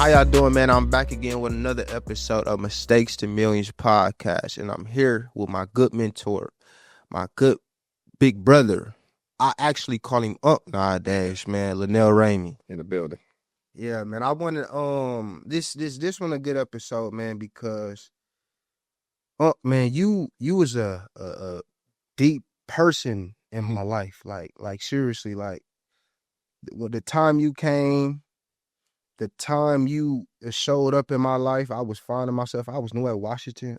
How y'all doing, man? I'm back again with another episode of Mistakes to Millions podcast, and I'm here with my good mentor, my good big brother. I actually call him Unc nowadays, man. Lanelle Ramey. In the building. Yeah, man. I wanted this one a good episode, man, because man, you was a deep person in my life, like seriously, like the time you came. The time you showed up in my life, I was finding myself. I was new at Washington.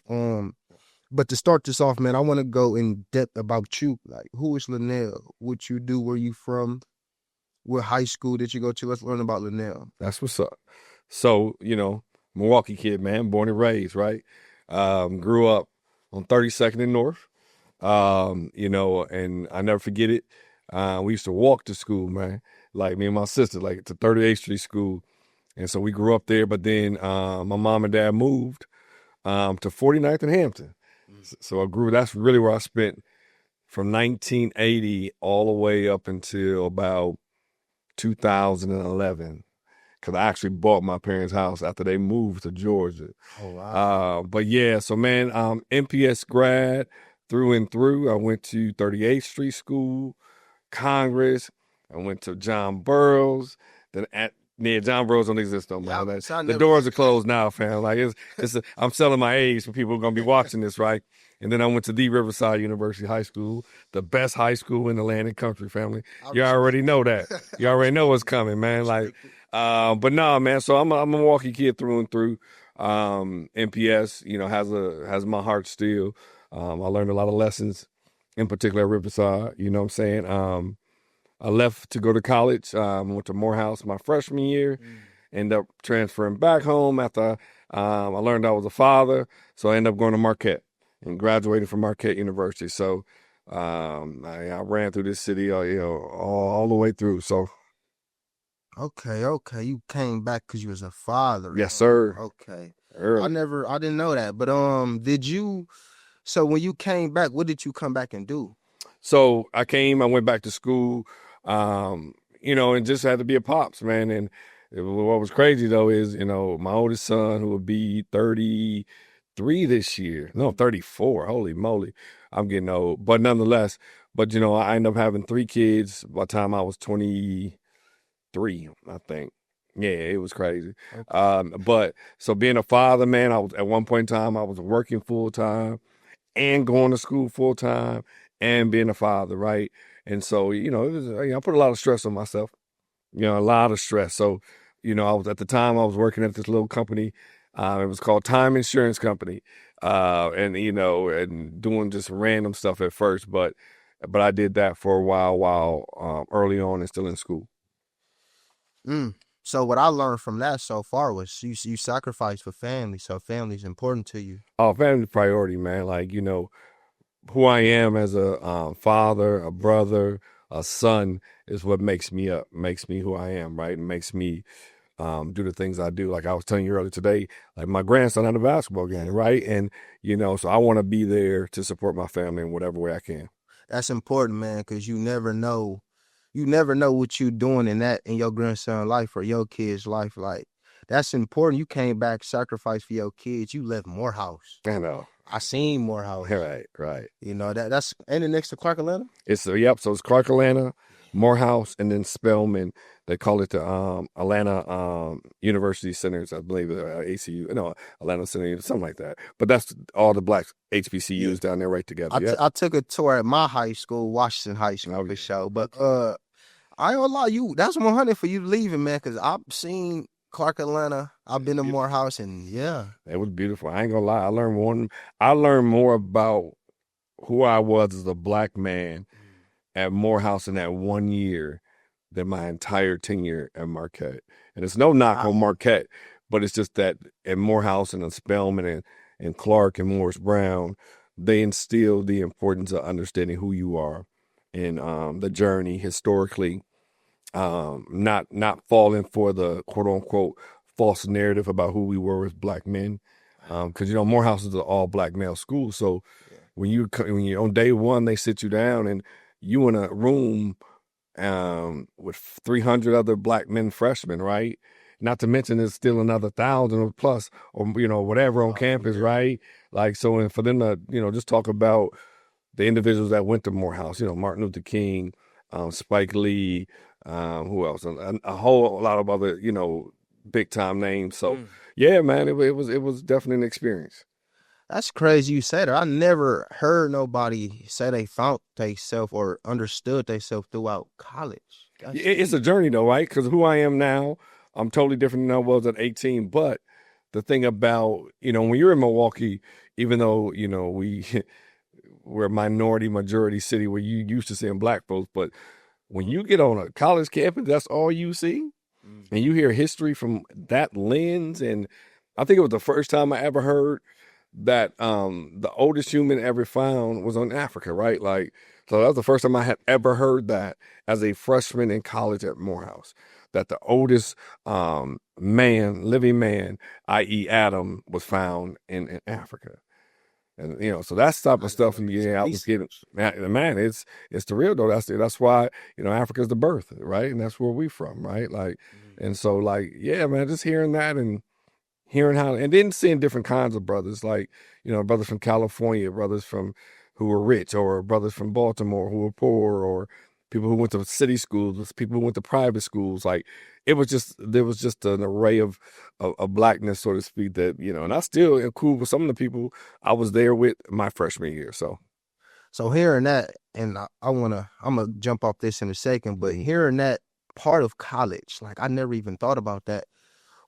But to start this off, man, I want to go in depth about you. Like, who is Lanelle? What you do? Where you from? What high school did you go to? Let's learn about Lanelle. That's what's up. So, Milwaukee kid, man, born and raised, right? Grew up on 32nd and North, and I never forget it. We used to walk to school, man, like me and my sister, like to 38th Street School. And so we grew up there, but then my mom and dad moved to 49th and Hampton. So that's really where I spent from 1980 all the way up until about 2011, because I actually bought my parents' house after they moved to Georgia. Oh, wow. But yeah, so man, MPS grad through and through. I went to 38th Street School, Congress. I went to John Burroughs. John Burroughs don't exist no more. The doors are closed now, fam. Like I'm selling my age for people who are gonna be watching this, right? And then I went to the Riverside University High School, the best high school in the land and country, family. You already know that. You already know what's coming, man. Like, but nah, man. So I'm a Milwaukee kid through and through. MPS, has my heart still. I learned a lot of lessons, in particular at Riverside. You know what I'm saying? I left to go to college. Went to Morehouse my freshman year. Ended up transferring back home after I learned I was a father. So I ended up going to Marquette and graduated from Marquette University. So I ran through this city, all the way through. So Okay. You came back because you was a father. yes, sir. Okay. Early. I didn't know that. But so when you came back, what did you come back and do? So I went back to school, and just had to be a pops, man. And what was crazy though is, my oldest son, who will be 33 this year, no, 34. Holy moly, I'm getting old. But nonetheless, I ended up having 3 kids by the time I was 23, I think. Yeah, it was crazy. Okay. But so being a father, man, at one point in time, I was working full time and going to school full time and being a father, right? And so, I put a lot of stress on myself, a lot of stress. So, at the time I was working at this little company. It was called Time Insurance Company, and doing just random stuff at first, but I did that for a while early on and still in school. So what I learned from that so far was you sacrifice for family, so family's important to you. Oh, family priority, man. Like, who I am as a father, a brother, a son is what makes me up, makes me who I am, right? And makes me do the things I do. Like I was telling you earlier today, like my grandson had a basketball game, right? And, so I want to be there to support my family in whatever way I can. That's important, man, because you never know what you're doing in your grandson's life or your kid's life. Like, that's important. You came back, sacrificed for your kids. You left Morehouse. I know. I seen Morehouse. Right. That's ain't it next to Clark Atlanta? So it's Clark Atlanta, Morehouse, and then Spelman. They call it the Atlanta University Centers, I believe, ACU. No, Atlanta Center, something like that. But that's all the black HBCUs down there right together. I took a tour at my high school, Washington High School, for sure. But I ain't gonna lie, that's 100 for you leaving, man, because I've seen Clark Atlanta. I've been to Morehouse, and yeah, it was beautiful. I ain't gonna lie. I learned more about who I was as a black man at Morehouse in that 1 year than my entire tenure at Marquette. And it's no knock on Marquette, but it's just that at Morehouse and Spelman and Clark and Morris Brown, they instilled the importance of understanding who you are and the journey historically. Not falling for the quote unquote false narrative about who we were as black men. Because Morehouse is an all black male school. So when you're on day one, they sit you down and you in a room with 300 other black men freshmen, right? Not to mention there's still another 1,000 or plus or whatever on campus, right? Like, so, and for them to just talk about the individuals that went to Morehouse, Martin Luther King, Spike Lee, who else? A whole lot of other, big time names. So yeah, man, it was definitely an experience. That's crazy you said that. I never heard nobody say they found themselves or understood themselves throughout college. It's a journey though, right? Because who I am now, I'm totally different than I was at 18. But the thing about, when you're in Milwaukee, even though, we're a minority majority city where you used to seeing black folks, but when you get on a college campus, that's all you see. And you hear history from that lens. And I think it was the first time I ever heard that the oldest human ever found was in Africa, right? Like, so that was the first time I had ever heard that as a freshman in college at Morehouse, that the oldest living man, i.e. Adam, was found in Africa. And so that's type of stuff. And I was getting, man, it's the real though. That's why Africa's the birth, right? And that's where we from, right? Like, and so like, yeah, man, just hearing that and hearing how, and then seeing different kinds of brothers, like brothers from California, brothers from who were rich, or brothers from Baltimore who were poor, or people who went to city schools, people who went to private schools. Like, there was just an array of blackness, so to speak, that and I still am cool with some of the people I was there with my freshman year. So hearing that, and I'm gonna jump off this in a second, but hearing that part of college, like I never even thought about that.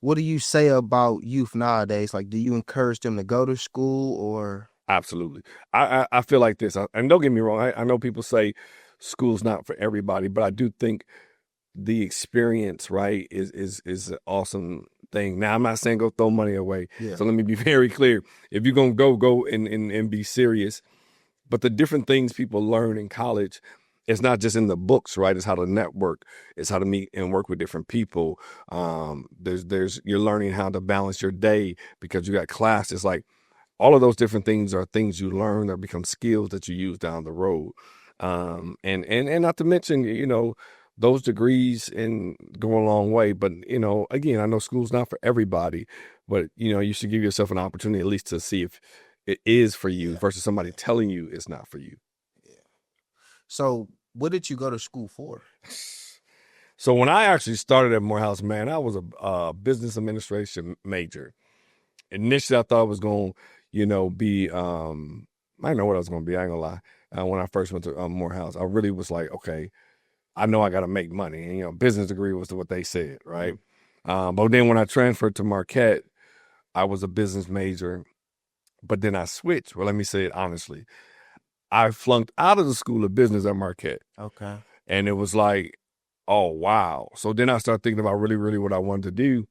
What do you say about youth nowadays? Like, do you encourage them to go to school or? Absolutely. I feel like this, and don't get me wrong, I know people say school's not for everybody, but I do think the experience, right, is an awesome thing. Now, I'm not saying go throw money away. Yeah. So let me be very clear. If you're going to go and be serious, but the different things people learn in college, it's not just in the books, right? It's how to network. It's how to meet and work with different people. You're learning how to balance your day because you got classes. Like, all of those different things are things you learn that become skills that you use down the road. And not to mention, those degrees and go a long way. But, again, I know school's not for everybody, but, you should give yourself an opportunity at least to see if it is for you versus somebody telling you it's not for you. Yeah. So what did you go to school for? So when I actually started at Morehouse, man, I was a business administration major. Initially, I thought I was going to, be, I didn't know what I was going to be. I ain't gonna lie. When I first went to Morehouse, I really was like, okay, I know I got to make money. And, business degree was what they said, right? But then when I transferred to Marquette, I was a business major. But then I switched. Well, let me say it honestly. I flunked out of the School of Business at Marquette. Okay. And it was like, oh, wow. So then I started thinking about really, really what I wanted to do.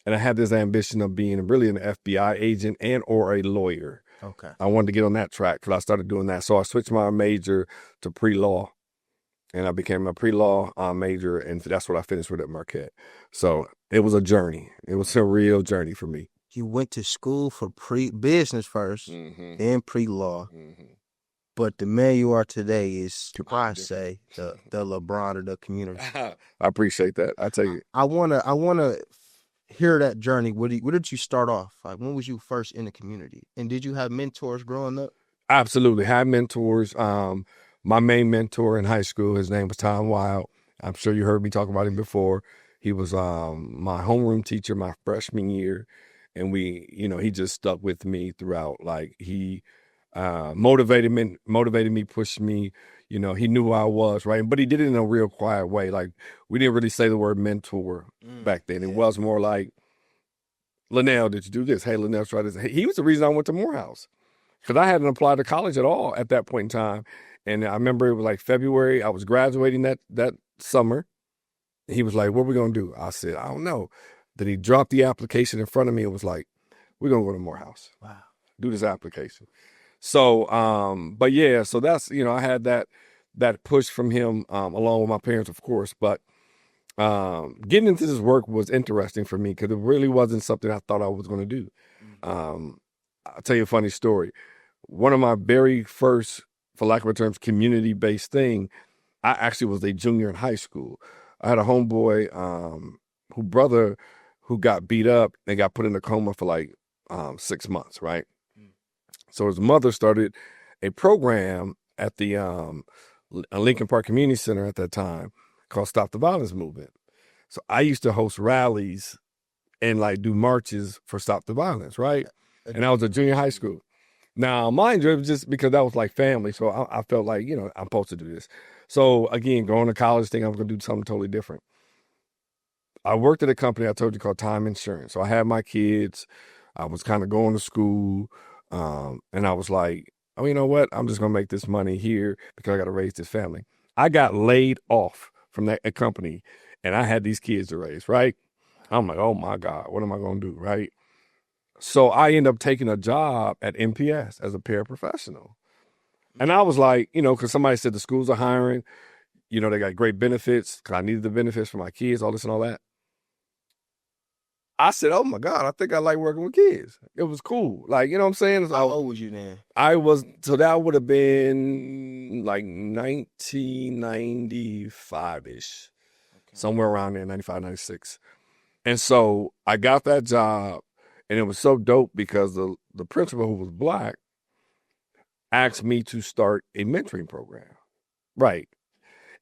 And I had this ambition of being really an FBI agent and or a lawyer. Okay. I wanted to get on that track because I started doing that. So I switched my major to pre-law. And I became a pre-law major. And that's what I finished with at Marquette. So it was a journey. It was a real journey for me. You went to school for business first, then pre-law. But the man you are today is, I say, the LeBron of the community. I appreciate that. I tell you. I wanna hear that journey. Where did you start off? Like, when was you first in the community? And did you have mentors growing up? Absolutely. Had mentors. My main mentor in high school, his name was Tom Wild. I'm sure you heard me talk about him before. He was my homeroom teacher my freshman year. And he just stuck with me throughout. Like, he motivated me, pushed me. He knew who I was, right? But he did it in a real quiet way. Like, we didn't really say the word mentor back then. It was more like, Lanelle, did you do this? Hey, Lanelle, try this. He was the reason I went to Morehouse because I hadn't applied to college at all at that point in time. And I remember it was like February. I was graduating that summer. He was like, what are we going to do? I said, I don't know. Then he dropped the application in front of me. It was like, we're going to go to Morehouse. Wow. Do this application. So, but yeah, so that's, I had that push from him, along with my parents, of course, but, getting into this work was interesting for me because it really wasn't something I thought I was going to do. I'll tell you a funny story. One of my very first, for lack of a term, community-based thing, I actually was a junior in high school. I had a homeboy, who got beat up and got put in a coma for like 6 months, right? So his mother started a program at the Lincoln Park Community Center at that time called Stop the Violence Movement. So I used to host rallies and like do marches for Stop the Violence, right? And I was a junior high school. Now, mind you, it was just because that was like family. So I felt like, I'm supposed to do this. So again, going to college, thinking I'm going to do something totally different. I worked at a company I told you called Time Insurance. So I had my kids. I was kind of going to school. And I was like, oh, you know what? I'm just going to make this money here because I got to raise this family. I got laid off from that company and I had these kids to raise, right? I'm like, oh my God, what am I going to do, right? So I ended up taking a job at MPS as a paraprofessional. And I was like, because somebody said the schools are hiring, they got great benefits because I needed the benefits for my kids, all this and all that. I said, oh my God, I think I like working with kids. It was cool. Like, you know what I'm saying? How old was you then? So that would have been like 1995-ish, somewhere around there, 95, 96. And so I got that job and it was so dope because the principal, who was Black, asked me to start a mentoring program. Right.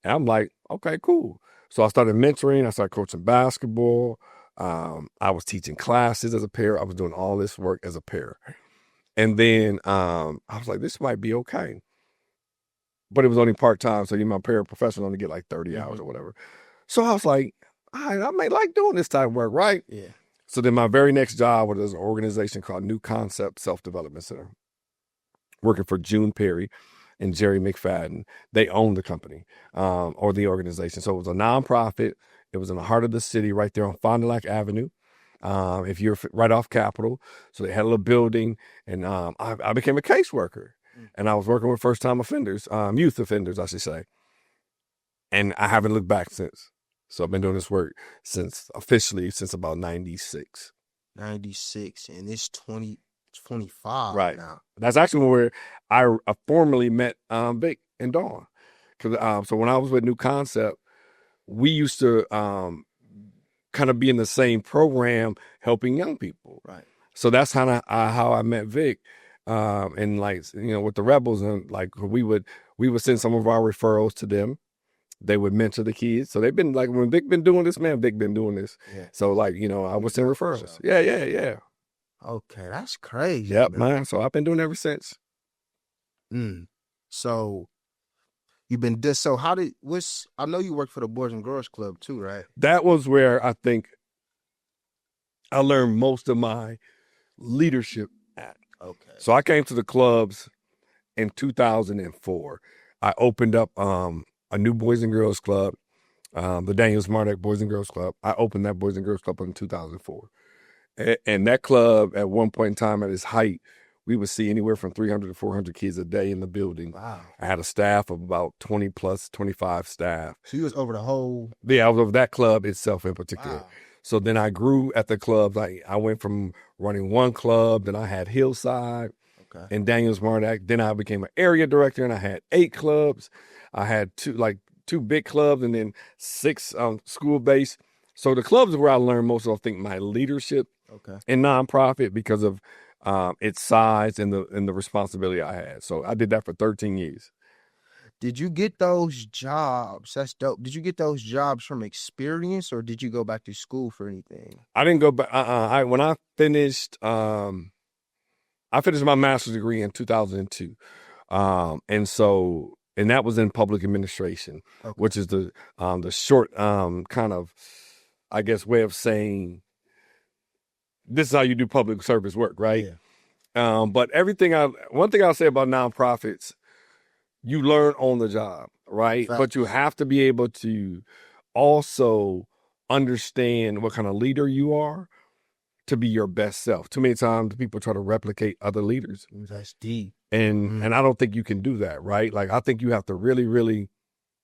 And I'm like, okay, cool. So I started mentoring. I started coaching basketball. I was teaching classes as a pair. I was doing all this work as a pair. And then I was like, this might be okay. But it was only part-time. So my paraprofessional only get like 30 hours or whatever. So I was like, I may like doing this type of work, right? Yeah. So then my very next job was an organization called New Concept Self-Development Center, working for June Perry and Jerry McFadden. They owned the company or the organization. So it was a nonprofit. It was in the heart of the city, right there on Fond du Lac Avenue. If you're right off Capitol. So they had a little building, and I became a caseworker. And I was working with first-time offenders, youth offenders, I should say. And I haven't looked back since. So I've been doing this work officially since about 96. 96, and it's 2025 right now. That's actually where I formally met Vic and Dawn. So when I was with New Concept, we used to kind of be in the same program helping young people. Right. So that's kind of how I met Vic. And like, with the Rebels, and like we would send some of our referrals to them. They would mentor the kids. So they've been like, when Vic been doing this, man, Vic been doing this. Yeah. So like, I would send referrals. Yeah. Okay, that's crazy. Yep, man. So I've been doing it ever since. So you've been I know you worked for the Boys and Girls Club too, right? That was where I think I learned most of my leadership at. Okay. So I came to the clubs in 2004. I opened up a new Boys and Girls Club, the Daniel Smartack Boys and Girls Club. I opened that Boys and Girls Club in 2004. And that club, at one point in time, at its height, we would see anywhere from 300 to 400 kids a day in the building. Wow. I had a staff of about 20 plus, 25 staff. So you was over the whole... Yeah, I was over that club itself in particular. Wow. So then I grew at the clubs. Like I went from running one club, then I had Hillside and Daniels Mardak. Then I became an area director and I had 8 clubs. I had two big clubs and then 6 school-based. So the clubs is where I learned most of, I think, my leadership in nonprofit because of its size and the responsibility I had. So I did that for 13 years. Did you get those jobs? That's dope. Did you get those jobs from experience, or did you go back to school for anything? I didn't go back. When I finished my master's degree in 2002, and that was in public administration, which is the short kind of, I guess, way of saying this is how you do public service work, right? Yeah. But one thing I'll say about nonprofits, you learn on the job, right? Facts. But you have to be able to also understand what kind of leader you are to be your best self. Too many times people try to replicate other leaders. That's deep. And I don't think you can do that, right? Like, I think you have to really, really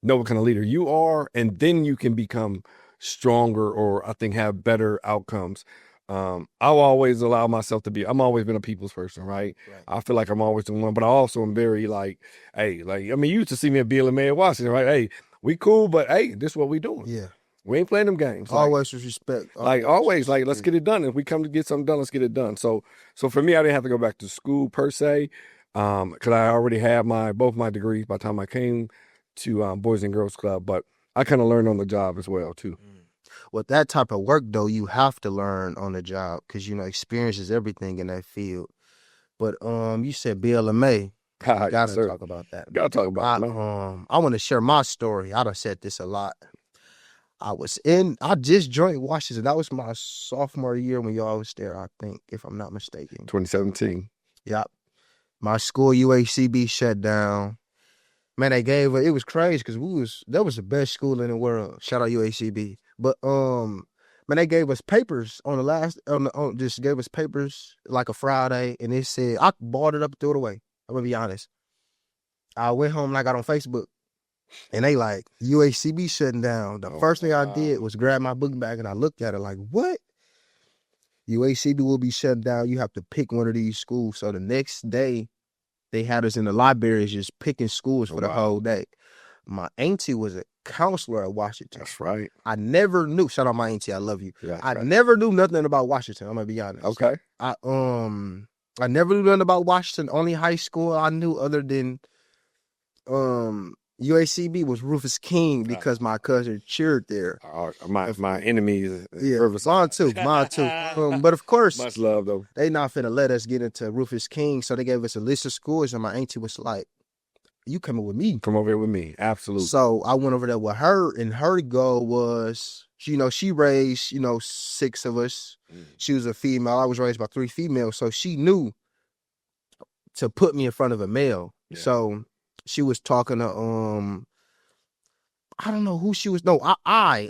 know what kind of leader you are, and then you can become stronger or I think have better outcomes. I'll always allow myself to be, I'm always been a people's person, right? I feel like I'm always the one, but I also am very like, hey, like, I mean, you used to see me at Beal and May Washington, right? Hey, we cool, but hey, this is what we doing. Yeah. We ain't playing them games. Always with respect. Like always, like let's get it done. If we come to get something done, let's get it done. So for me, I didn't have to go back to school per se, because I already had both my degrees by the time I came to Boys and Girls Club. But I kind of learned on the job as well too. With that type of work though, you have to learn on the job because experience is everything in that field. But you said BLMA. Gotta talk about that. Gotta talk about it, man. I want to share my story. I done said this a lot. I just joined Washington. That was my sophomore year when y'all was there, I think, if I'm not mistaken. 2017. Yep. My school, UACB, shut down. Man, it was crazy because that was the best school in the world. Shout out UACB. But man, they gave us papers just gave us papers like a Friday, and it said I bought it up and threw it away. I'm gonna be honest. I went home and I got on Facebook, and they like UACB shutting down. The first thing I did was grab my book bag and I looked at it like, what? UACB will be shut down. You have to pick one of these schools. So the next day, they had us in the libraries just picking schools for the whole day. My auntie was a counselor at Washington. That's right. I never knew. Shout out my auntie. I love you. Yeah, I never knew nothing about Washington. I'm gonna be honest. Okay. I never knew nothing about Washington. Only high school I knew other than UACB was Rufus King because my cousin cheered there. My enemies. Yeah, mine too. But of course, much love though. They not finna let us get into Rufus King, so they gave us a list of schools, and my auntie was like, "You coming with me? Come over here with me, absolutely." So I went over there with her, and her goal was, she raised, 6 of us. She was a female. I was raised by 3 females, so she knew to put me in front of a male. Yeah. So she was talking to I don't know who she was. No, I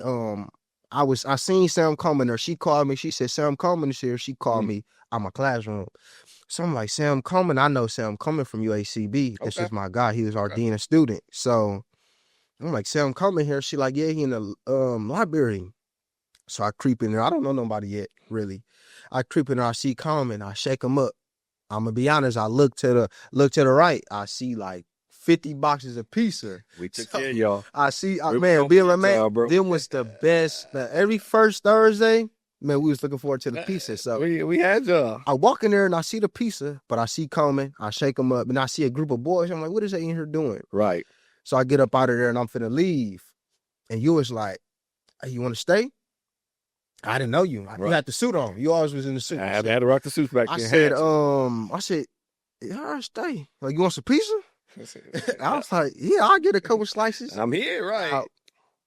seen Sam Coleman there. She called me. She said Sam Coleman is here. She called me out my classroom. So I'm like, Sam Coleman. I know Sam Coleman from UACB. This is my guy. He was our dean of student. So I'm like, Sam Coleman here. She like, yeah, he in the library. So I creep in there. I don't know nobody yet, really. I creep in there. I see Coleman. I shake him up. I'm gonna be honest. I look to the right. I see like 50 boxes of pizza. We took care of y'all. I see, man, BLMA, them was the best. Every first Thursday, man, we was looking forward to the pizza. So we had y'all. I walk in there and I see the pizza, but I see Coleman. I shake them up, and I see a group of boys. I'm like, what is they in here doing? Right. So I get up out of there and I'm finna leave. And you was like, hey, you want to stay? I didn't know you. You had the suit on. You always was in the suit. I had to rock the suits back then. I said, yeah, I'll stay. Like, you want some pizza? I was like, yeah, I'll get a couple slices. I'm here, right?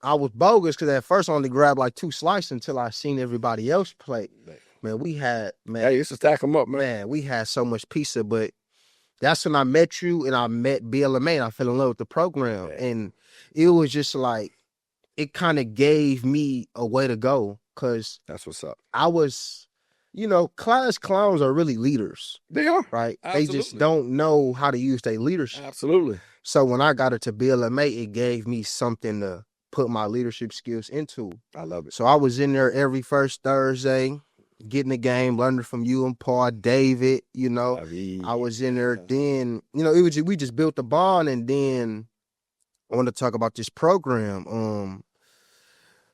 I was bogus because at first I only grabbed like 2 slices until I seen everybody else play. Man, we had, Hey, you used to stack them up, man. Man, we had so much pizza, but that's when I met you and I met BLMA and I fell in love with the program. Yeah. And it was just like, it kind of gave me a way to go because that's what's up. I was, class clowns are really leaders. They are. Right? Absolutely. They just don't know how to use their leadership. Absolutely. So when I got into BLMA, it gave me something to put my leadership skills into. I love it. So I was in there every first Thursday, getting the game, learning from you and Paul, David, I was in there. Then, we just built the bond. And then I want to talk about this program.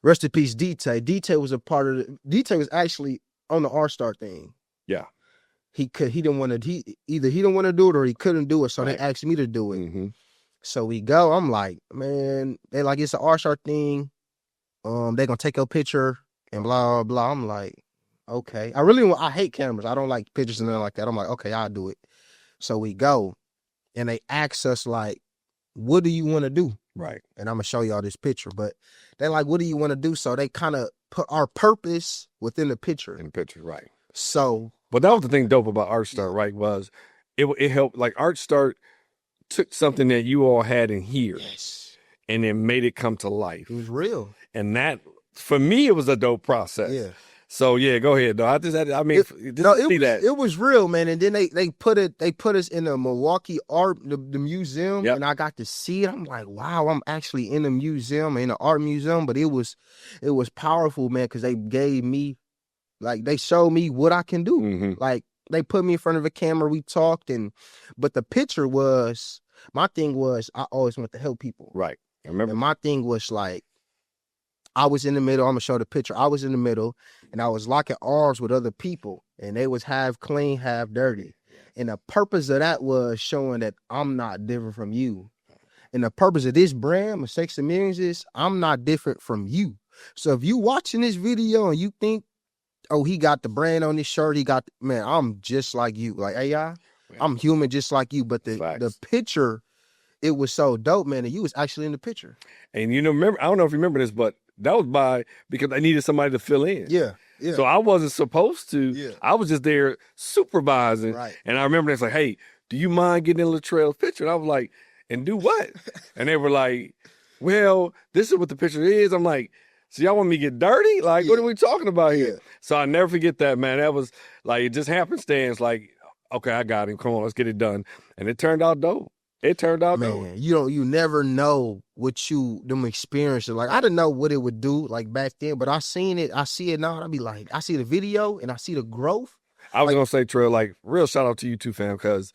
Rest in peace, DT. DT was a part of DT was actually on the R-Star thing. Yeah. He didn't want to, either he didn't want to do it or he couldn't do it. So they asked me to do it. Mm-hmm. So we go. I'm like, man, they like, it's an R-Star thing. They gonna take your picture and blah, blah, blah. I'm like, okay. I hate cameras. I don't like pictures and nothing like that. I'm like, okay, I'll do it. So we go and they ask us like, what do you want to do? Right. And I'm gonna show y'all this picture, but they like, what do you want to do? So they kind of put our purpose within the picture. In the picture, right. So. But that was the thing dope about ArtStart, right? Was it helped, like ArtStart took something that you all had in here, yes, and then made it come to life. It was real. And that, for me, it was a dope process. Yeah. So yeah, go ahead, though. It was real, man. And then they put us in the Milwaukee the museum, and I got to see it. I'm like, wow, I'm actually in a museum, in an art museum. But it was powerful, man, because they gave me, like, they showed me what I can do. Mm-hmm. Like, they put me in front of a camera, we talked, but the picture was, my thing was, I always want to help people. Right. I remember. And my thing was like, I was in the middle. I'm gonna show the picture. I was in the middle, and I was locking arms with other people, and they was half clean, half dirty. And the purpose of that was showing that I'm not different from you. And the purpose of this brand, Mistakes and Millions, is I'm not different from you. So if you watching this video and you think, oh, he got the brand on his shirt, man, I'm just like you. Like AI, I'm human just like you. But the picture, it was so dope, man, and you was actually in the picture. And remember, I don't know if you remember this, but that was because I needed somebody to fill in. Yeah. Yeah. So I wasn't supposed to. Yeah. I was just there supervising. Right. And I remember it's like, hey, do you mind getting in Latrell's picture? And I was like, and do what? And they were like, well, this is what the picture is. I'm like, so y'all want me to get dirty? Like, what are we talking about here? So I never forget that, man. That was like, it just happenstance. Like, okay, I got him. Come on, let's get it done. And it turned out dope. It turned out dope. Man, you never know what them experiences. Like, I didn't know what it would do like back then, but I see it now, and I be like, I see the video and I see the growth. I was gonna say, Trell, like, real shout out to you too, fam, because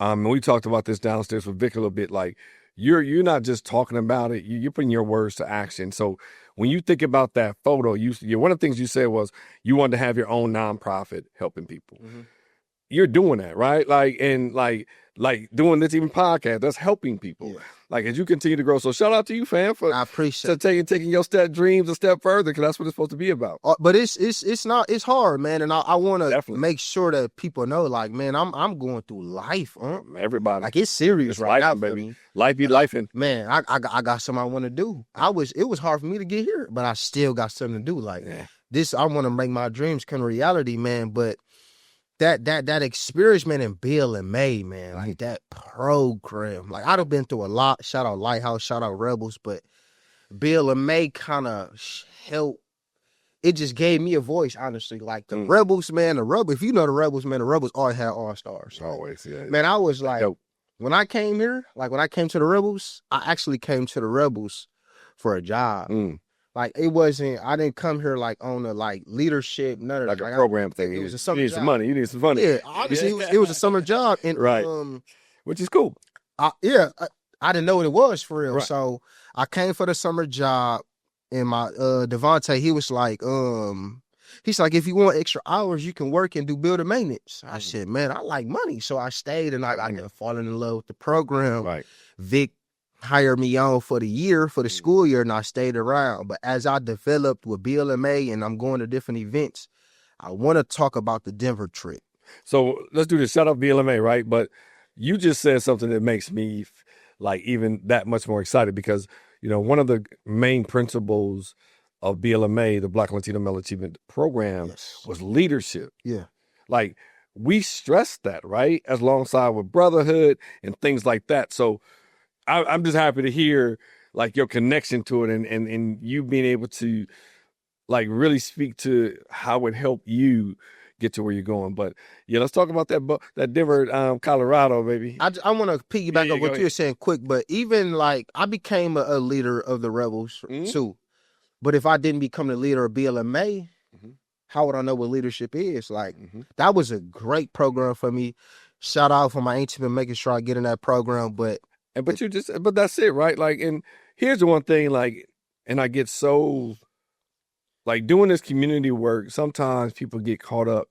we talked about this downstairs with Vic a little bit. Like, you're not just talking about it, you're putting your words to action. So when you think about that photo, one of the things you said was you wanted to have your own nonprofit helping people. Mm-hmm. You're doing that, right? Like, and like doing this even podcast, that's helping people. Yeah. Like, as you continue to grow. So shout out to you, fam, for I appreciate taking your dreams a step further, because that's what it's supposed to be about. But it's hard, man, and I want to make sure that people know, like, man, I'm going through life, everybody. Like, it's serious right now, baby. Life be lifing. Man, I got something I want to do. It was hard for me to get here, but I still got something to do. Like, this, I want to make my dreams come reality, man. But that experience, man, in Bill and May, man, like that program, like I'd have been through a lot. Shout out Lighthouse, shout out Rebels, but Bill and May kind of helped. It just gave me a voice, honestly. Like the Rebels, man, if you know the Rebels, man, the Rebels always had all-stars. Right? Always, yeah. Man, I was like, when I came here, like when I came to the Rebels, I actually came to the Rebels for a job. Like, it wasn't, I didn't come here like on a leadership, none of that. Like a program thing. It was a summer job. You need some money. Yeah, obviously it was a summer job. And, right. Which is cool. I didn't know what it was for real. Right. So I came for the summer job, and my Devontae, he was like, he's like, if you want extra hours, you can work and do building maintenance. I said, man, I like money. So I stayed, and I got falling in love with the program. Right. Vic hired me on for the school year, and I stayed around. But as I developed with BLMA and I'm going to different events, I want to talk about the Denver trip. So let's do this. Shout out BLMA, right? But you just said something that makes me like even that much more excited, because, one of the main principles of BLMA, the Black Latino Male Achievement Program, was leadership. Yeah. Like, we stress that, right? As alongside with brotherhood and things like that. So I'm just happy to hear like your connection to it, and you being able to like really speak to how it helped you get to where you're going. But yeah, let's talk about that Denver, Colorado, baby. I want to piggyback on what you're saying quick, but even like I became a leader of the Rebels too. But if I didn't become the leader of BLMA, how would I know what leadership is? Like, that was a great program for me. Shout out for my auntie for making sure I get in that program, but that's it, right? Like, and here's the one thing, like, and I get so, like, doing this community work, sometimes people get caught up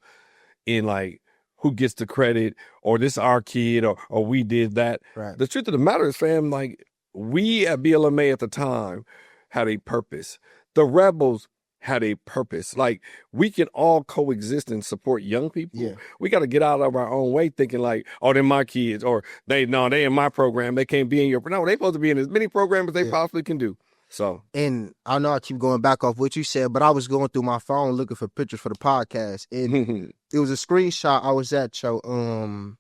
in, like, who gets the credit, or this our kid, or we did that. Right. The truth of the matter is, fam, like, we at BLMA at the time had a purpose. The Rebels had a purpose. Like, we can all coexist and support young people. Yeah. We got to get out of our own way thinking like, oh, they're my kids, or they in my program. They can't be in your, no, they supposed to be in as many programs as they possibly can do. So, and I know I keep going back off what you said, but I was going through my phone looking for pictures for the podcast, and it was a screenshot. I was at your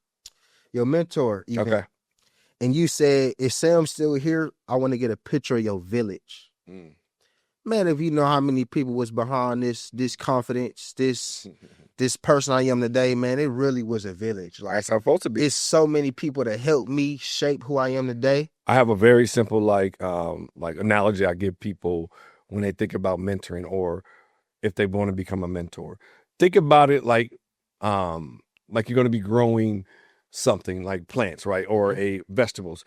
mentor event. Okay. And you said, if Sam's still here, I want to get a picture of your village. Man, if you know how many people was behind this confidence, this person I am today, man, it really was a village. Like, that's how it's supposed to be. It's so many people that helped me shape who I am today. I have a very simple like analogy I give people when they think about mentoring, or if they want to become a mentor. Think about it like you're going to be growing something like plants, right, or vegetables.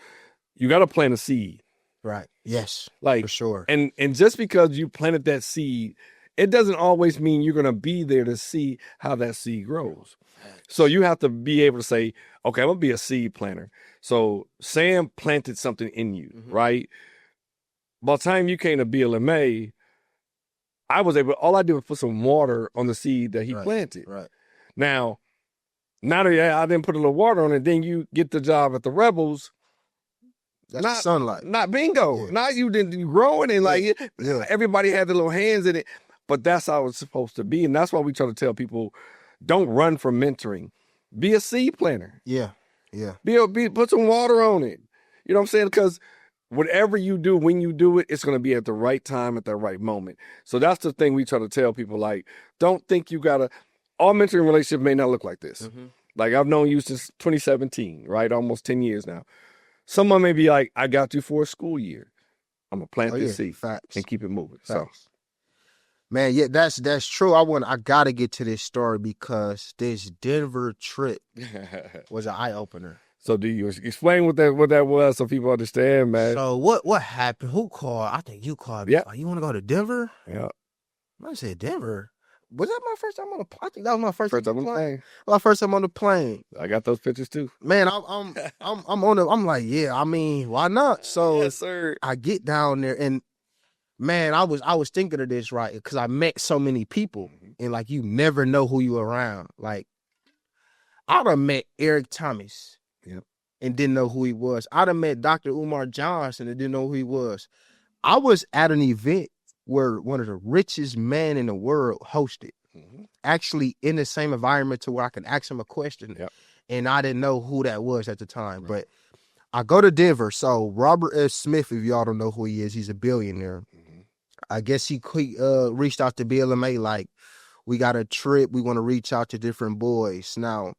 You got to plant a seed. Right. Yes. Like, for sure. And just because you planted that seed, it doesn't always mean you're going to be there to see how that seed grows. So you have to be able to say, okay, I'm going to be a seed planter. So Sam planted something in you, right? By the time you came to BLMA, all I did was put some water on the seed that he planted. Right. Now that I didn't put a little water on it, then you get the job at the Rebels. That's not sunlight. Not bingo. Yeah. Not you didn't grow it and like everybody had their little hands in it. But that's how it's supposed to be. And that's why we try to tell people, don't run from mentoring. Be a seed planter. Yeah. Yeah. Put some water on it. You know what I'm saying? Because whatever you do, when you do it, it's going to be at the right time, at the right moment. So that's the thing we try to tell people. Like, don't think you got to, all mentoring relationships may not look like this. Like, I've known you since 2017, right? Almost 10 years now. Someone may be like, I got you for a school year. I'm going to plant this seed and keep it moving. Facts. So, man, yeah, that's true. I got to get to this story because this Denver trip was an eye-opener. So do you explain what that was so people understand, man? So what happened? Who called? I think you called. Yeah. You want to go to Denver? Yeah. I said Denver. Was that my first time on the? I think that was my first time on the plane. My first time on the plane. I got those pictures too. Man, I'm like, yeah. I mean, why not? So yes, sir. I get down there and man, I was thinking of this right because I met so many people and like you never know who you around. Like I'd have met Eric Thomas. Yep. And didn't know who he was. I'd have met Dr. Umar Johnson and didn't know who he was. I was at an event where one of the richest men in the world hosted, actually in the same environment to where I could ask him a question. Yep. And I didn't know who that was at the time. Right. But I go to Denver. So Robert F. Smith, if y'all don't know who he is, he's a billionaire. I guess he reached out to BLMA like, we got a trip. We want to reach out to different boys. Now,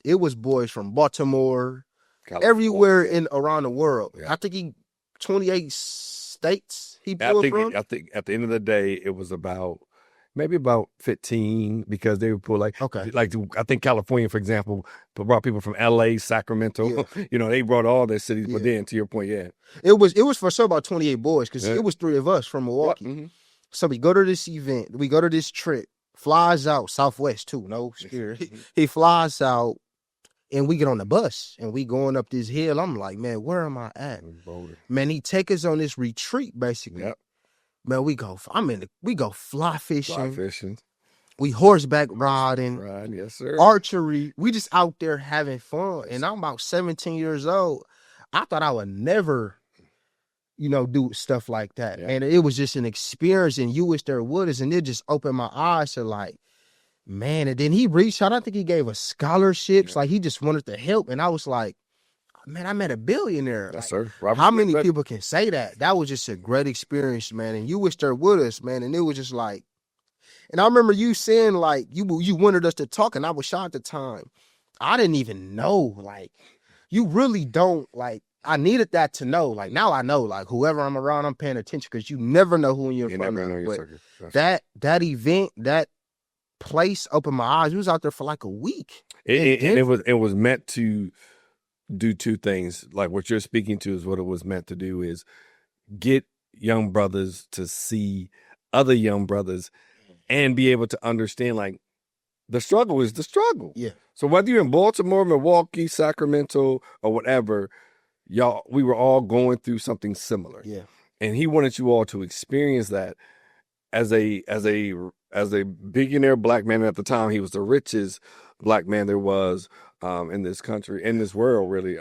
it was boys from Baltimore, California, everywhere around the world. Yeah. I think he 28 states he pulled from. I think at the end of the day, it was about 15 because they would pull like I think California, for example, brought people from LA, Sacramento. Yeah. You know, they brought all their cities. Yeah. But then, to your point, it was for sure about 28 boys because it was 3 of us from Milwaukee. So we go to this event, we go to this trip. Flies out Southwest too. No scare. He flies out. And we get on the bus and we going up this hill. I'm like, man, where am I at? Man, he take us on this retreat basically. Yep. Man, we go fly fishing. We horseback riding. Yes, sir. Archery. We just out there having fun. And I'm about 17 years old. I thought I would never, do stuff like that. Yeah. And it was just an experience and you was there with us and it just opened my eyes to like, man, and then he reached out. I think he gave us scholarships. Yeah. Like, he just wanted to help. And I was like, man, I met a billionaire. Yes, like, sir. How many people can say that? That was just a great experience, man. And you was there with us, man. And it was just like, and I remember you saying, like, you wanted us to talk. And I was shy at the time. I didn't even know, like, you really don't, like, I needed that to know. Like, now I know, like, whoever I'm around, I'm paying attention because you never know who you're in front of. Never know your circuit. That event, that place opened my eyes. We was out there for like a week. And it was meant to do 2 things. Like what you're speaking to is what it was meant to do is get young brothers to see other young brothers and be able to understand like the struggle is the struggle. Yeah. So whether you're in Baltimore, Milwaukee, Sacramento, or whatever, we were all going through something similar. Yeah. And he wanted you all to experience that as a billionaire black man. At the time, he was the richest black man there was in this country, in this world, really.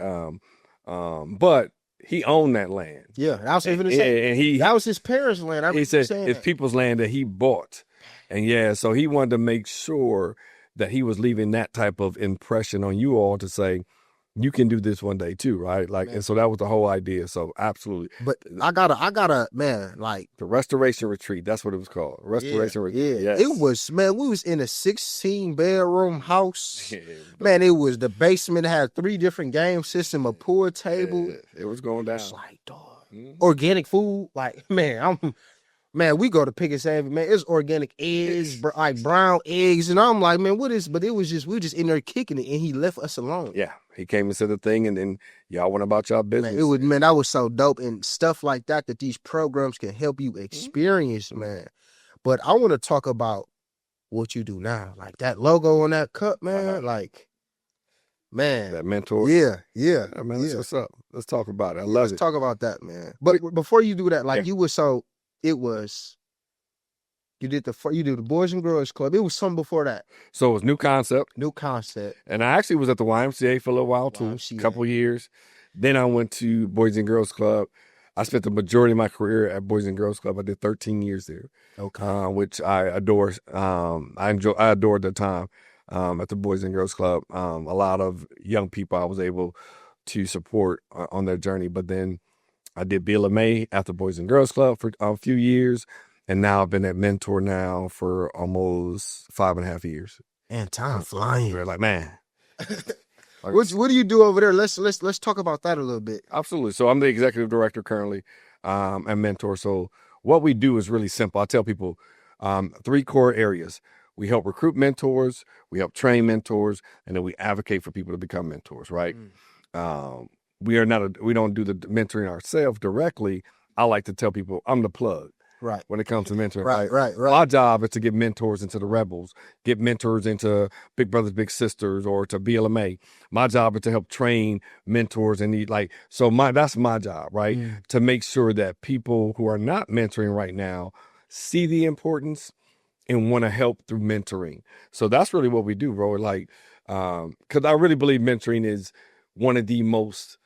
But he owned that land. Yeah, I was even going to say, and that was his parents' land. He said it's people's land that he bought, and so he wanted to make sure that he was leaving that type of impression on you all to say, you can do this one day too, right? Like, man. And so that was the whole idea. So absolutely. But I gotta, man, like the restoration retreat. That's what it was called. Restoration retreat. Yeah, yes. It was, man. We was in a 16-bedroom house. Yeah, man, it was the basement. It had 3 different game system, a pool table. Yeah, it was going down. It's like, dog, organic food. Like, man, Man, we go to Pick and Save, man. It's organic eggs, like brown eggs, and I'm like, man, what is? But it was just we were just in there kicking it, and he left us alone. Yeah, he came and said the thing, and then y'all went about y'all business. Man, that was so dope, and stuff like that these programs can help you experience, man. But I want to talk about what you do now, like that logo on that cup, man. Like, man, that mentor. Yeah, man. That's what's up. Let's talk about it. I love Let's it. talk about that, man. But before you do that, like you did the Boys and Girls Club. It was something before that. So it was New Concept. And I actually was at the YMCA for a little while too, a couple years. Then I went to Boys and Girls Club. I spent the majority of my career at Boys and Girls Club. I did 13 years there. Okay. Which I adore. I adored the time at the Boys and Girls Club. A lot of young people I was able to support on their journey. But then I did BLMA at the Boys and Girls Club for a few years. And now I've been at Mentor now for almost 5.5 years. And time flying. We're like, man. What do you do over there? Let's talk about that a little bit. Absolutely. So I'm the executive director currently at Mentor. So what we do is really simple. I tell people 3 core areas. We help recruit mentors, we help train mentors, and then we advocate for people to become mentors, right? We don't do the mentoring ourselves directly. I like to tell people I'm the plug. Right. When it comes to mentoring. Right. My job is to get mentors into the Rebels, get mentors into Big Brothers, Big Sisters, or to BLMA. My job is to help train mentors and that's my job, right? To make sure that people who are not mentoring right now see the importance and want to help through mentoring. So that's really what we do, bro. Like, because I really believe mentoring is one of the most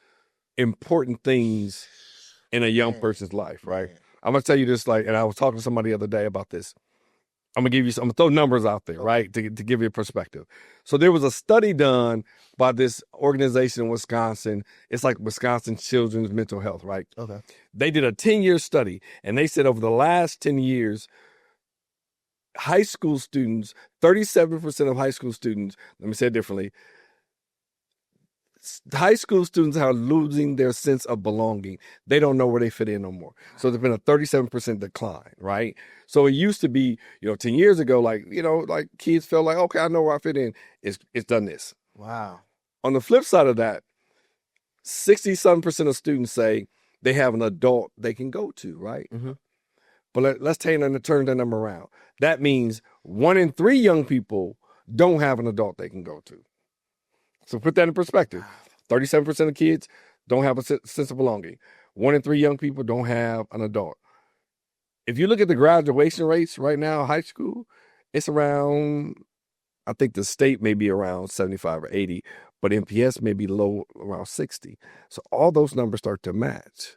important things in a young person's life, right? I'm going to tell you this, and I was talking to somebody the other day about this. I'm going to throw numbers out there, right, to give you a perspective. So there was a study done by this organization in Wisconsin. It's like Wisconsin Children's Mental Health, right? Okay. They did a 10-year study, and they said over the last 10 years, high school students, 37% of high school students, let me say it differently, high school students are losing their sense of belonging. They don't know where they fit in no more. So there's been a 37% decline, right? So it used to be, 10 years ago, like kids felt like, okay, I know where I fit in. It's done this. Wow. On the flip side of that, 60-some% of students say they have an adult they can go to, right? But let's turn that number around. That means 1 in 3 young people don't have an adult they can go to. So put that in perspective. 37% of kids don't have a sense of belonging. 1 in 3 young people don't have an adult. If you look at the graduation rates right now, high school, it's around, I think the state may be around 75 or 80, but MPS may be low, around 60. So all those numbers start to match.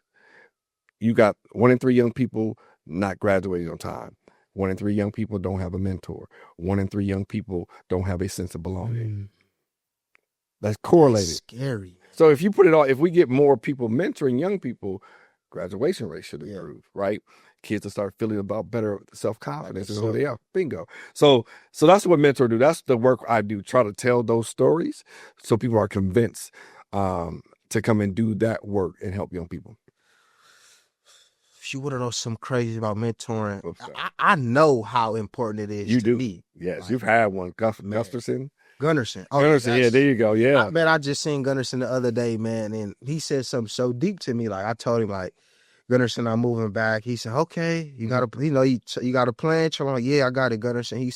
You got 1 in 3 young people not graduating on time. 1 in 3 young people don't have a mentor. 1 in 3 young people don't have a sense of belonging. That's correlated. That's scary. So if you put it all, if we get more people mentoring young people, graduation rate should improve, right? Kids will start feeling about better self-confidence and who they are. Bingo. So that's what Mentor do. That's the work I do. Try to tell those stories so people are convinced to come and do that work and help young people. If you want to know something crazy about mentoring, I know how important it is to me. Yes, you've had one. Gunnarsson. Oh, Gunnarsson, yeah, there you go. Yeah. I just seen Gunnarsson the other day, man, and he said something so deep to me. Like, I told him, like, Gunnarsson, I'm moving back. He said, okay, you got you got a plan? I'm like, yeah, I got it, Gunnarsson. He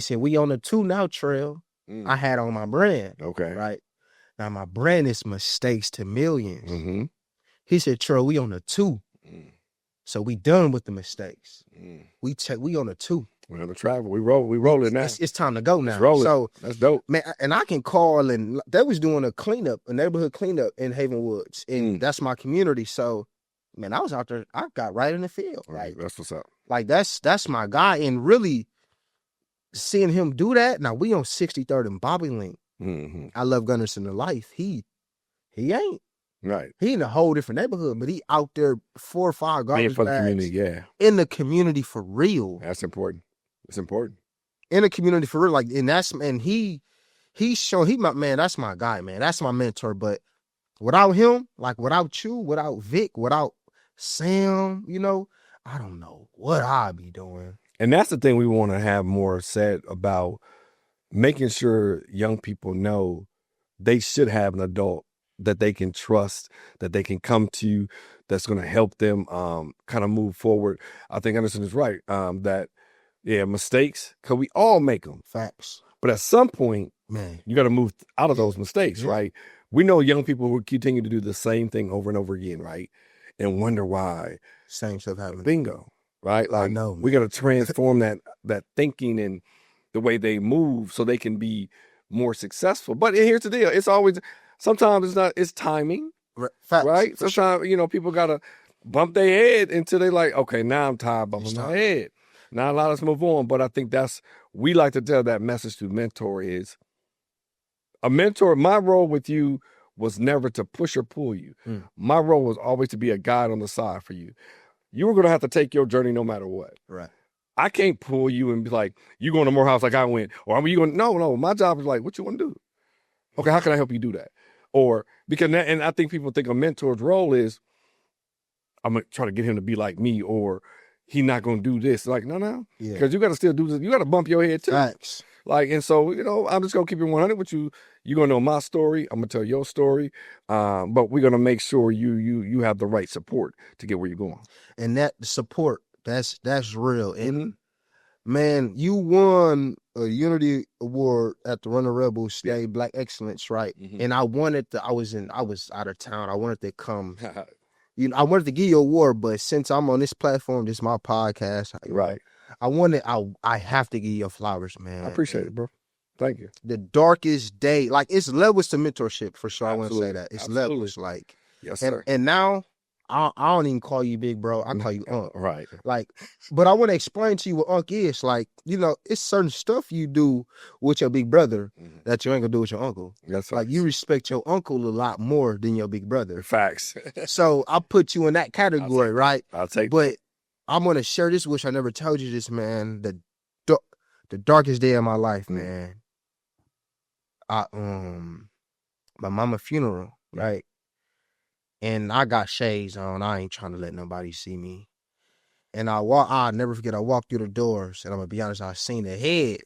said, we on the 2 now trail. I had on my brand. Okay. Right? Now, my brand is mistakes to millions. He said, Trail, we on the 2. So we done with the mistakes. We on the 2. We're on the travel. We rolling now. It's time to go now. Let's roll it. So that's dope. Man, and I can call, and they was doing a neighborhood cleanup in Haven Woods, and that's my community. So, man, I was out there. I got right in the field. Right, that's what's up. Like that's my guy, and really seeing him do that. Now we on 63rd and Bobby Link. I love Gunnarsson to life. He ain't. Right. He in a whole different neighborhood, but he out there 4 or 5 garbage for the bags community, yeah. In the community for real. That's important. It's important. In the community for real, like, and he's man, that's my guy, man. That's my mentor. But without him, like without you, without Vic, without Sam, I don't know what I'd be doing. And that's the thing we want to have more said about, making sure young people know they should have an adult that they can trust, that they can come to, that's going to help them kind of move forward. I think Anderson is right, that, mistakes, because we all make them. Facts. But at some point, Man, you got to move out of those mistakes, Yeah. right? We know young people who continue to do the same thing over and over again, right? And wonder why. same stuff happened. Bingo, right? Like, know, we got to transform that thinking and the way they move so they can be more successful. But here's the deal. It's always, sometimes it's timing, Facts. right? Sometimes, people got to bump their head until they like, okay, now I'm tired of bumping my head. Now allow us to move on. But I think we like to tell that message to mentor is, a mentor, my role with you was never to push or pull you. My role was always to be a guide on the side for you. You were going to have to take your journey no matter what. Right. I can't pull you and be like, you going to Morehouse like I went. Or are you going, no, my job is like, what you want to do? Okay, how can I help you do that? Or, and I think people think a mentor's role is, I'm going to try to get him to be like me, or he not going to do this. Like, no. Because you got to still do this. You got to bump your head too. Facts. Like, and so, I'm just going to keep it 100 with you. You're going to know my story. I'm going to tell your story. But we're going to make sure you have the right support to get where you're going. And that support, that's real. And man, you won a Unity Award at the Runner Rebel State Black Excellence, right? And I was out of town. I wanted to come. I wanted to give you a award, but since I'm on this platform, this is my podcast. Right. I have to give you flowers, man. I appreciate it, bro. Thank you. The darkest day, like, it's levels to mentorship for sure. Absolutely. I want to say that. It's levels, like. Yes, sir. And now, I don't even call you big bro. I call you Unc. Right. Like, but I want to explain to you what Unc is. Like, it's certain stuff you do with your big brother that you ain't gonna do with your uncle. That's like, you respect your uncle a lot more than your big brother. Facts. So I put you in that category, right? I'll take. But I'm gonna share this, which I never told you this, man. The darkest day of my life, man. My mama's funeral, right? And I got shades on. I ain't trying to let nobody see me. And I'll never forget, I walked through the doors, and I'm gonna be honest, I seen the head.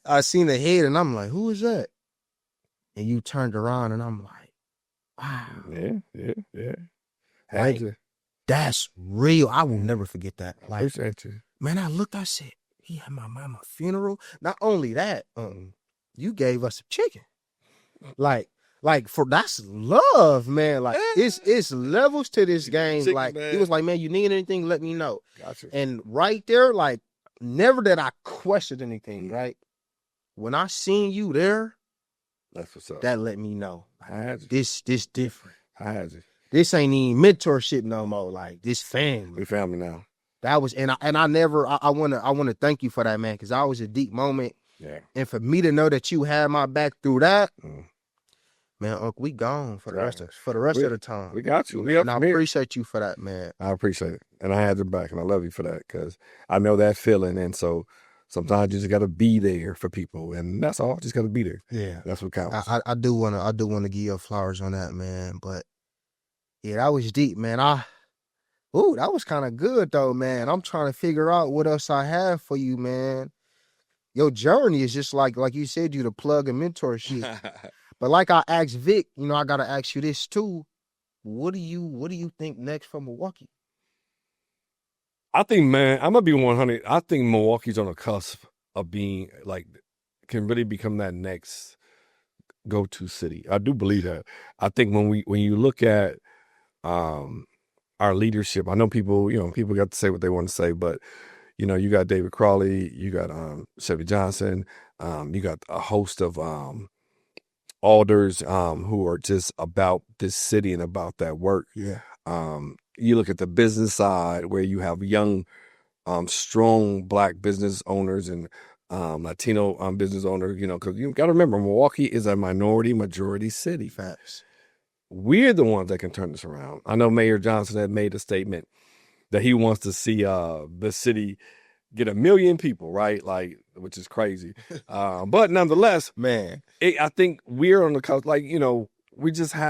I seen the head, and I'm like, who is that? And you turned around, and I'm like, wow. Yeah. Like, that's real. I will never forget that. Like, Appreciate you. Man, I looked, I said, he had my mama's funeral. Not only that, you gave us some chicken. Like, that's love, man. Like, it's levels to this game. Chicken, like, man. He was like, man, you need anything, let me know. Gotcha. And right there, like, never that I questioned anything, right? When I seen you there, that's what's up. That let me know. This different. I had you. This ain't even mentorship no more. Like, this family. We family now. That was, and I wanna thank you for that, man, because that was a deep moment. Yeah. And for me to know that you had my back through that, man, Uncle, we gone for the rest of the time. We got you. And I appreciate you for that, man. I appreciate it. And I had your back, and I love you for that, because I know that feeling. And so sometimes you just got to be there for people, and that's all. Just got to be there. Yeah. That's what counts. I do want to give you flowers on that, man. But yeah, that was deep, man. that was kind of good though, man. I'm trying to figure out what else I have for you, man. Your journey is just like you said, you the plug and mentorship. But like I asked Vic, I gotta ask you this too. What do you think next for Milwaukee? I think, man, I'm gonna be 100. I think Milwaukee's on the cusp of being like, can really become that next go-to city. I do believe that. I think when you look at our leadership, I know people got to say what they want to say, but you got David Crawley, you got Chevy Johnson, you got a host of alders who are just about this city and about that work. Yeah. You look at the business side where you have young, strong Black business owners and Latino business owners, because you got to remember, Milwaukee is a majority city. Facts. We're the ones that can turn this around. I know Mayor Johnson had made a statement that he wants to see the city get 1 million people, right? Like, which is crazy. But nonetheless, man, I think we're on the cusp. Like,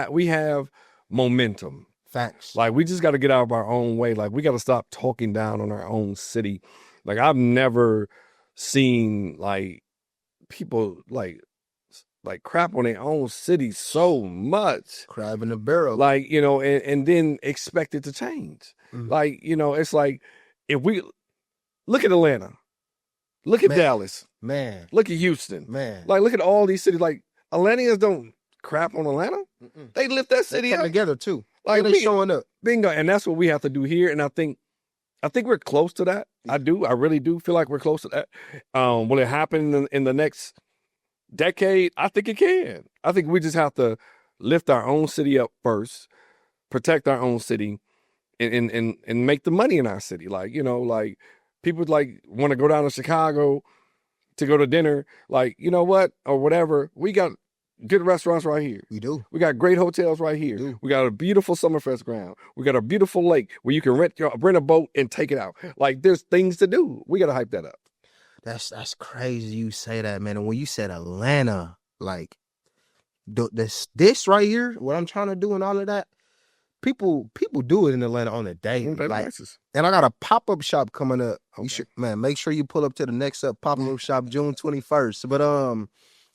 we have momentum. Facts. Like, we just got to get out of our own way. Like, we got to stop talking down on our own city. Like, I've never seen like people like crap on their own city so much. Crab in a barrel. Like, and then expect it to change. Like, it's like, if we look at Atlanta, look at Dallas, man, look at Houston, man, like, look at all these cities. Like, Atlanteans don't crap on Atlanta. They lift that city up together too. Like, they showing up. Bingo. And that's what we have to do here. And I think we're close to that. I really do feel like we're close to that. Will it happen in the next decade? I think it can. I think we just have to lift our own city up first, protect our own city, and make the money in our city. Like, like, people like want to go down to Chicago to go to dinner. Like, you know what, or whatever. We got good restaurants right here. We do. We got great hotels right here. We got a beautiful Summerfest ground. We got a beautiful lake where you can rent a boat and take it out. Like, there's things to do. We got to hype that up. That's crazy you say that, man. And when you said Atlanta, like, this right here, what I'm trying to do and all of that, people do it in Atlanta on a day. Like, and I got a pop-up shop coming up. Okay. You should, man, make sure you pull up to the next pop-up shop June 21st. But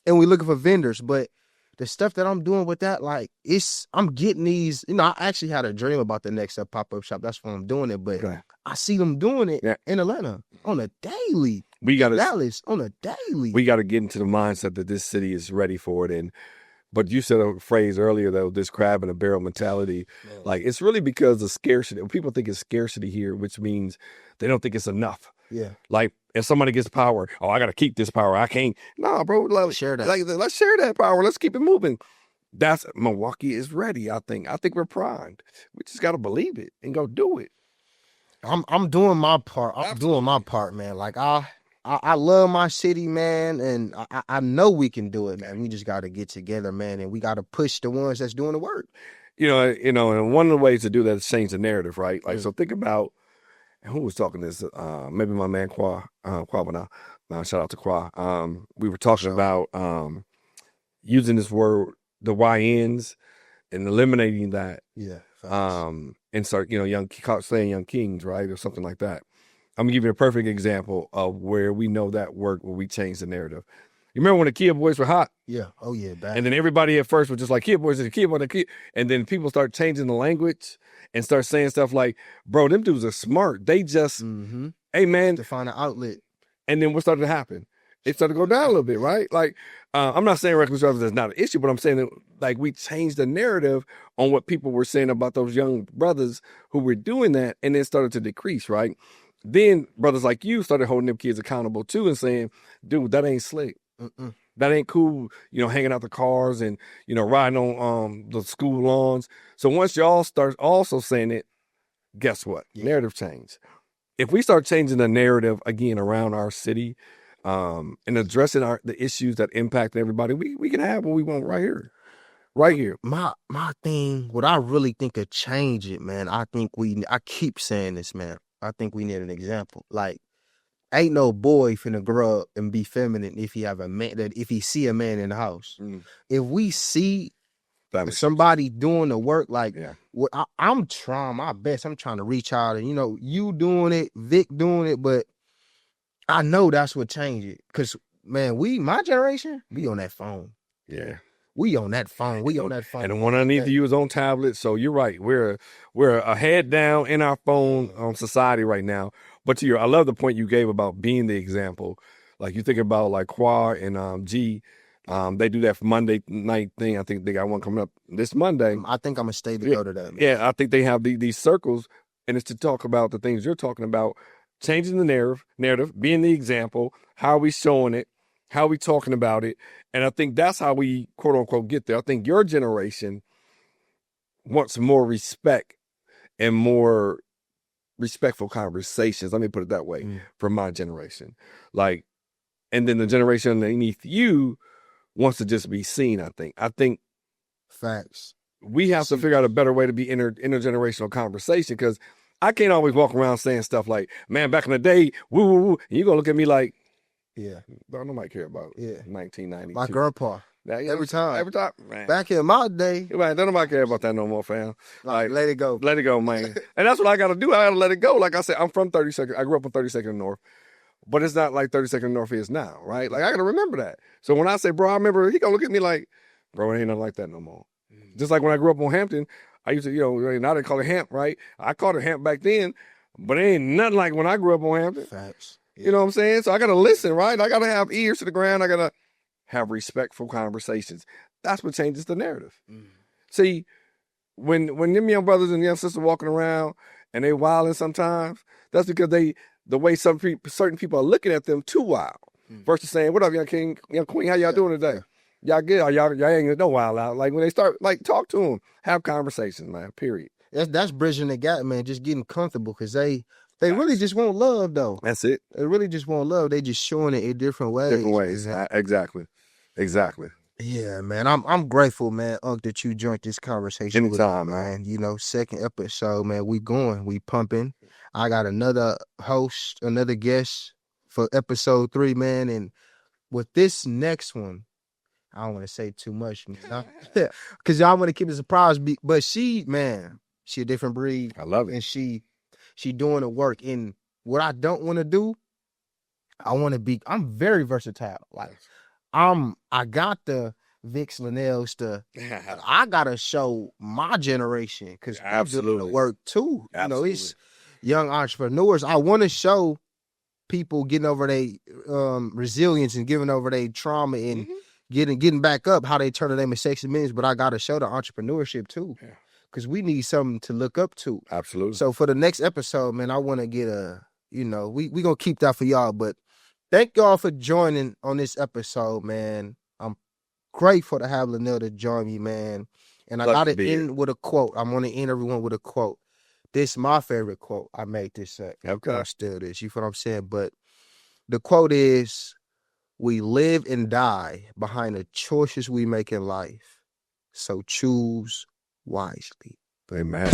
and we're looking for vendors. But the stuff that I'm doing with that, like, I'm getting these. I actually had a dream about the next pop-up shop. That's why I'm doing it. But I see them doing it in Atlanta on a daily. Dallas on a daily. We got to get into the mindset that this city is ready for it. But you said a phrase earlier, though, this crab in a barrel mentality. Man. Like, it's really because of scarcity. People think it's scarcity here, which means they don't think it's enough. Yeah. Like, if somebody gets power, I got to keep this power. I can't. Nah, bro. Let's share that. Let's share that power. Let's keep it moving. Milwaukee is ready, I think. I think we're primed. We just got to believe it and go do it. I'm doing my part. I'm doing my part, man. Like, I love my city, man, and I know we can do it, man. We just got to get together, man, and we got to push the ones that's doing the work. And one of the ways to do that is change the narrative, right? Like, so think about, and who was talking this? Maybe my man Qua shout out to Qua. We were talking about using this word, the YNs, and eliminating that. Yeah. And start, saying young kings, right, or something like that. I'm gonna give you a perfect example of where we know that worked, where we changed the narrative. You remember when the Kia Boys were hot? Yeah. Oh yeah. Bad. And then everybody at first was just like, Kia Boys, and then people start changing the language and start saying stuff like, "Bro, them dudes are smart. They just, hey man, to find an outlet." And then what started to happen? It started to go down a little bit, right? Like, I'm not saying reckless driving is not an issue, but I'm saying that, like, we changed the narrative on what people were saying about those young brothers who were doing that, and then started to decrease, right? Then brothers like you started holding them kids accountable too and saying, dude, that ain't slick. That ain't cool, hanging out the cars and, riding on the school lawns. So once y'all start also saying it, guess what? Yeah. Narrative change. If we start changing the narrative again around our city and addressing the issues that impact everybody, we can have what we want right here. Right here. My thing, what I really think could change it, man, I keep saying this, man. I think we need an example. Like, ain't no boy finna grow up and be feminine if he have a man, that if he see a man in the house. If we see somebody doing the work, like, I'm trying my best. I'm trying to reach out, and you doing it, Vic doing it, but I know that's what changed it. Cause man, my generation, we on that phone. Yeah. We on that phone. And the one underneath you is on tablet. So you're right. We're a head down in our phone on society right now. But I love the point you gave about being the example. Like, you think about like Qua and G. They do that for Monday night thing. I think they got one coming up this Monday. I think I'm gonna stay to go to that. Man. Yeah, I think they have these circles, and it's to talk about the things you're talking about, changing the narrative, being the example. How are we showing it? How are we talking about it? And I think that's how we, quote unquote, get there. I think your generation wants more respect and more respectful conversations. Let me put it that way from my generation. Like, and then the generation underneath you wants to just be seen, I think. Facts. We have to figure out a better way to be intergenerational conversation, because I can't always walk around saying stuff like, man, back in the day, woo, woo, woo. And you're going to look at me like, yeah, bro, nobody care about 1992. My grandpa. Every time. Every time, man. Back in my day, Man, don't nobody care about that no more, fam. like let it go. Let it go, man. And that's what I got to do. I got to let it go. Like I said, I'm from 32nd. I grew up on 32nd North. But it's not like 32nd North is now, right? Like, I got to remember that. So when I say, bro, I remember, he going to look at me like, bro, it ain't nothing like that no more. Just like when I grew up on Hampton, I used to, now they call it Hamp, right? I called it Hamp back then, but it ain't nothing like when I grew up on Hampton. Facts. Yeah. You know what I'm saying? So I got to listen, right? I got to have ears to the ground. I got to have respectful conversations. That's what changes the narrative. See, when them young brothers and young sisters walking around and they wilding sometimes, that's because the way certain people are looking at them too wild. Versus saying, what up, young king, young queen, how y'all doing today? Y'all good? Or y'all ain't no wild out. Like when they start, like, talk to them, have conversations, man, period. That's bridging the gap, man, just getting comfortable because they really just want love, though. That's it. They really just want love. They just showing it in different ways. Different ways. Exactly. Yeah, man. I'm grateful, man, Unc, that you joined this conversation. Anytime, with me, man. Second episode, man. We pumping. I got another host, another guest for episode 3, man. And with this next one, I don't want to say too much, because y'all want to keep it a surprise. But she a different breed. I love it. And she doing the work. And what I don't want to do, I'm very versatile. Like, I got the Vic's, Lanelle's, I gotta show my generation because absolutely doing the work too. Absolutely. It's young entrepreneurs. I want to show people getting over their resilience and giving over their trauma and getting back up, how they turn their mistakes into millions. But I gotta show the entrepreneurship too, because we need something to look up to. Absolutely. So for the next episode, man, I want to get we gonna keep that for y'all, but. Thank y'all for joining on this episode, man. I'm grateful to have Lanelle to join me, man. And I got to end with a quote. I'm going to end everyone with a quote. This is my favorite quote. I made this up. Okay. I still this. You feel what I'm saying? But the quote is, we live and die behind the choices we make in life. So choose wisely. Amen.